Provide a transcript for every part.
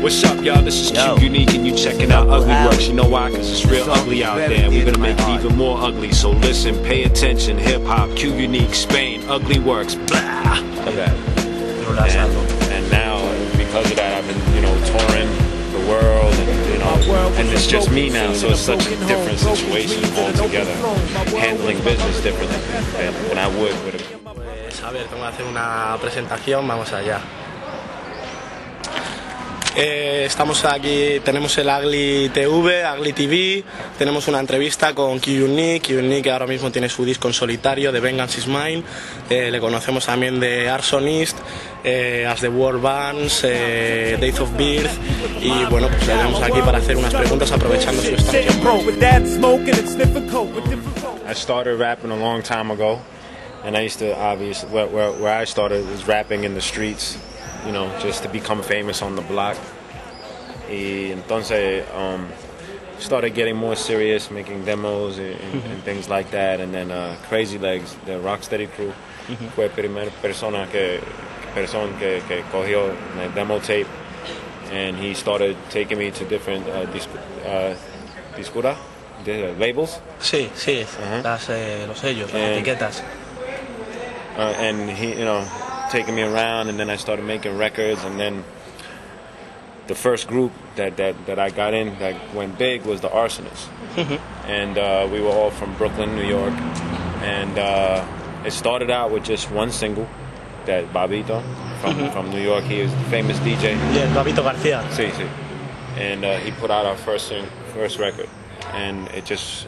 What's up, y'all? This is Q Unique, and you checking out Ugly Works. You know why? Because it's real ugly out there, and we're gonna make it even more ugly. So listen, pay attention. Hip hop, Q Unique, Spain, Ugly Works. Blah. And now, because of that, I've been, touring the world, and it's just me now. So it's such a different situation altogether, handling business differently than I would with it. Pues a ver, tengo que hacer una presentación, vamos allá. Estamos aquí, tenemos el Ugly TV, Ugly TV, tenemos una entrevista con Q Unique, que ahora mismo tiene su disco en solitario de Vengeance is Mine, le conocemos también de Arsonist, As the World Burns, Days of Birth, y bueno, pues le tenemos aquí para hacer unas preguntas aprovechando su estancia. I started rapping a long time ago, and I used to obviously, where I started was rapping in the streets, just to become famous on the block. Y entonces started getting more serious, making demos and things like that. And then Crazy Legs, the Rocksteady crew, fue la primera persona que cogió the demo tape, and he started taking me to different labels. Sí, los sellos, las etiquetas. And he, taking me around, and then I started making records, and then the first group that I got in that went big was the Arsonists. And we were all from Brooklyn, New York, and it started out with just one single, that Babito from New York. He is a famous DJ. Yeah, Babito Garcia. Sí. And he put out our first record, and it just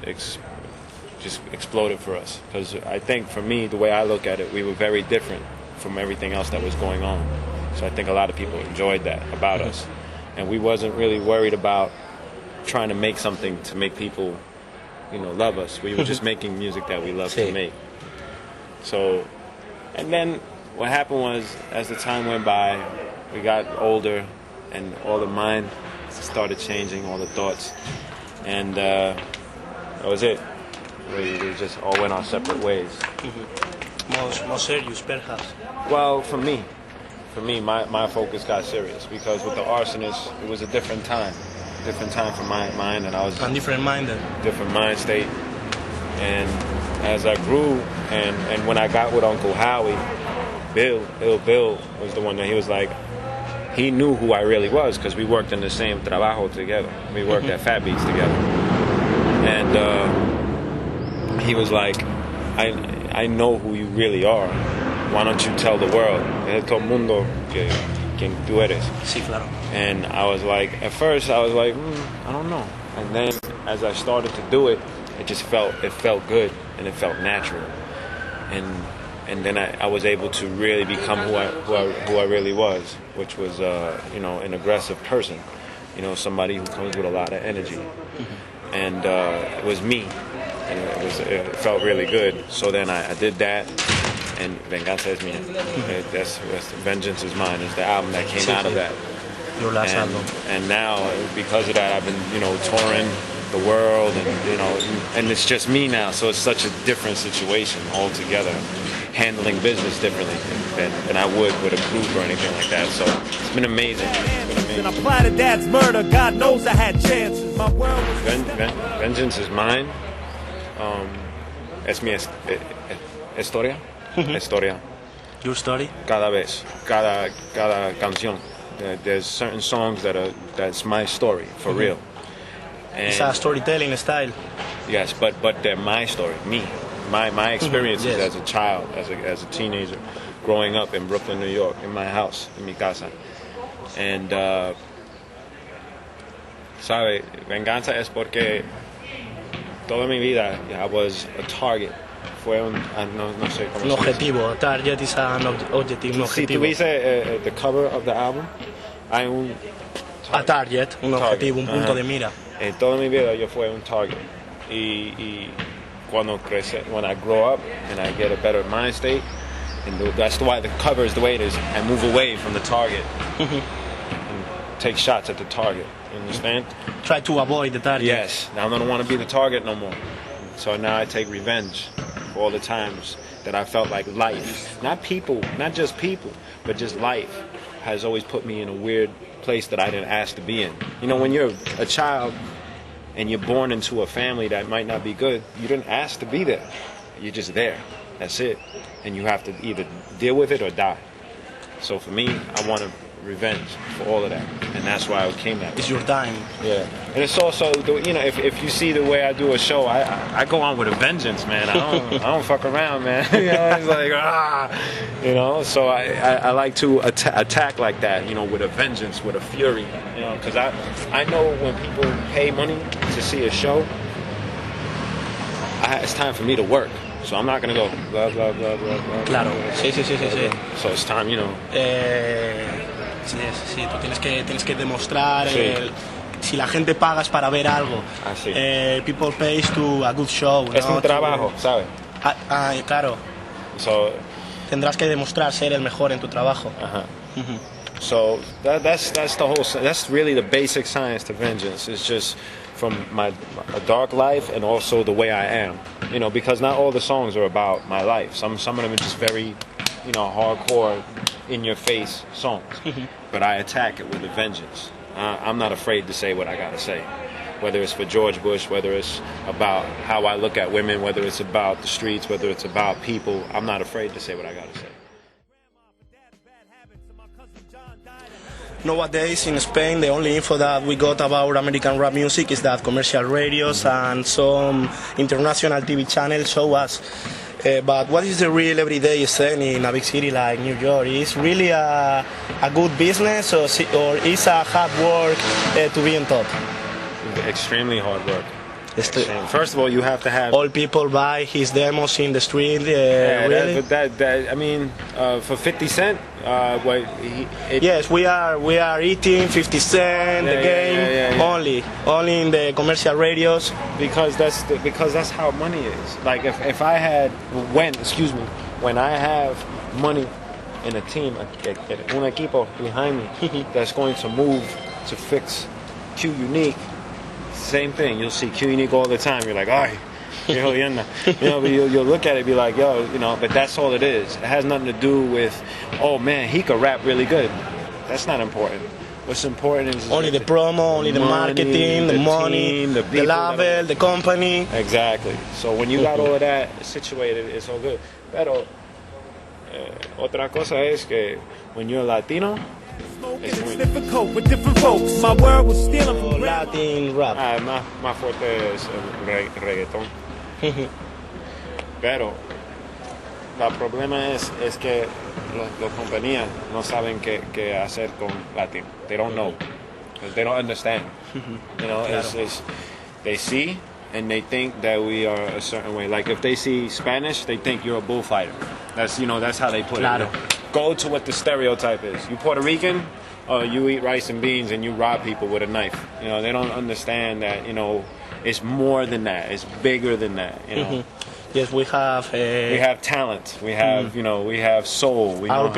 exploded for us, because I think, for me, the way I look at it, we were very different from everything else that was going on. So I think a lot of people enjoyed that about us. And we wasn't really worried about trying to make something to make people, love us. We were just making music that we love to make. So, and then what happened was, as the time went by, we got older, and all the mind started changing, all the thoughts. And that was it. We just all went our separate ways. More serious, perhaps. Well, for me, my focus got serious, because with the Arsonists, it was a different time for my mind, and I was different mind state. And as I grew, and when I got with Uncle Howie, Bill was the one that he was like, he knew who I really was, because we worked in the same trabajo together. We worked at Fat Beats together, and he was like, I know who you really are. Why don't you tell the world? Todo el mundo quien tú eres. Sí, claro. And I was like, at first I was like, I don't know. And then as I started to do it, it felt good, and it felt natural. And then I was able to really become who I really was, which was an aggressive person, somebody who comes with a lot of energy. And it was me, and it felt really good. So then I did that. And Venganza es Mía. That's Vengeance is Mine. It's the album that came out of that. Your last album. And now, because of that, I've been, touring the world, and it's just me now. So it's such a different situation altogether, handling business differently than I would with a group or anything like that. So it's been amazing. And I plotted Dad's murder. God knows I had chances. My world was Vengeance is Mine. Es mi historia. Historia. Your story? Cada vez, cada canción. There's certain songs that's my story, for real. And it's a storytelling style. Yes, but they're my story, me. My experiences as a child, as a teenager, growing up in Brooklyn, New York, in my house, in mi casa. And, ¿sabe? Venganza es porque toda mi vida I was a target. Fue no sé cómo un objetivo. Target is an objective, un Si objetivo. tú viste the cover of the album, hay un target, un objetivo, un punto de mira. Toda mi vida yo fui un target. Y cuando crece, when I grow up and I get a better mind state, and that's why the cover is the way it is, I move away from the target and take shots at the target. You understand? Try to avoid the target. Yes. Now I don't want to be the target no more. So now I take revenge for all the times that I felt like life, not people, not just people, but just life has always put me in a weird place that I didn't ask to be in. You know, when you're a child and you're born into a family that might not be good, you didn't ask to be there. You're just there. That's it. And you have to either deal with it or die. So for me, I want revenge for all of that, and that's why I came that way. It's your time. Yeah, and it's also, you know, if you see the way I do a show, I go on with a vengeance, man. I don't fuck around, man. You know, it's like you know. So I like to attack like that, you know, with a vengeance, with a fury, you know, because I know when people pay money to see a show, it's time for me to work. So I'm not gonna go blah blah blah blah blah. Claro, sí. So it's time, you know. Sí, tú tienes que demostrar Sí. si la gente paga es para ver algo. Así. People pays to a good show. Es ¿no? un trabajo, ¿sabes? Claro. So Tendrás que demostrar ser el mejor en tu trabajo. So that's the whole. That's really the basic science to vengeance. It's just from a dark life and also the way I am. You know, because not all the songs are about my life. Some of them are just very, you know, hardcore, in your face songs. But I attack it with a vengeance. I'm not afraid to say what I gotta say. Whether it's for George Bush, whether it's about how I look at women, whether it's about the streets, whether it's about people, I'm not afraid to say what I gotta say. Nowadays in Spain, the only info that we got about American rap music is that commercial radios and some international TV channels show us. But what is the real everyday scene in a big city like New York? Is really a good business or is a hard work to be on top? Extremely hard work. First of all, you have to have all people buy his demos in the street. Really? I mean, for 50 Cent, yes, we are eating 50 Cent the game only in the commercial radios because that's how money is. Like if I had when I have money in a team, un equipo behind me that's going to move to fix Q Unique. Same thing. You'll see Q Unique all the time. You're like, ay, you know, but you'll look at it and be like, yo, you know, but that's all it is. It has nothing to do with, oh man, he could rap really good. That's not important. What's important is only the promo, only the marketing, the money, team, the label, the company. Exactly. So when you got all of that situated, it's all good. Pero otra cosa es que when you're Latino, with different folks. My world was stealing from Latin rap. Más fuerte es el reggaetón. Pero el problema es que las compañías no saben qué hacer con latino. They don't know. They don't understand. You know, they see and they think that we are a certain way. Like if they see Spanish, they think you're a bullfighter. That's how they put it. You know? Go to what the stereotype is. You Puerto Rican, you eat rice and beans and you rob people with a knife. You know, they don't understand that, you know, it's more than that. It's bigger than that, you know. Yes, we have talent. We have, you know, we have soul. Our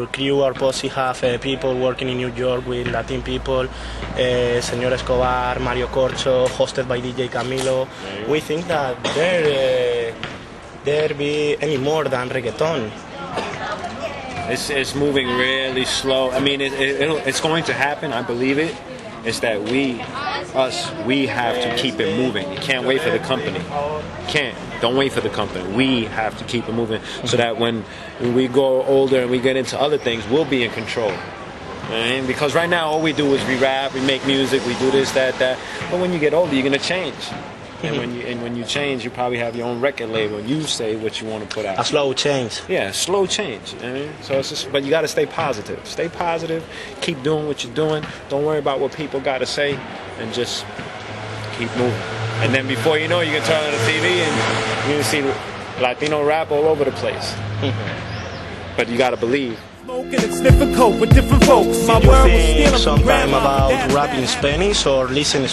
crew, our posse have people working in New York with Latin people. Señor Escobar, Mario Corcho, hosted by DJ Camilo. We think that there be any more than reggaeton. It's moving really slow. I mean, it's going to happen. I believe it. It's that we have to keep it moving. You can't wait for the company. Don't wait for the company. We have to keep it moving so that when we go older and we get into other things, we'll be in control. And because right now all we do is we rap, we make music, we do this, that. But when you get older, you're gonna change. And when you change, you probably have your own record label. And you say what you want to put out. A slow change. Yeah, slow change. I mean, so it's just, but you got to stay positive. Stay positive. Keep doing what you're doing. Don't worry about what people got to say, and just keep moving. And then before you know, you can turn on the TV and you can see Latino rap all over the place. But you got to believe. It's difficult with different folks. My world was stealing from sometime about rap in Spanish or listen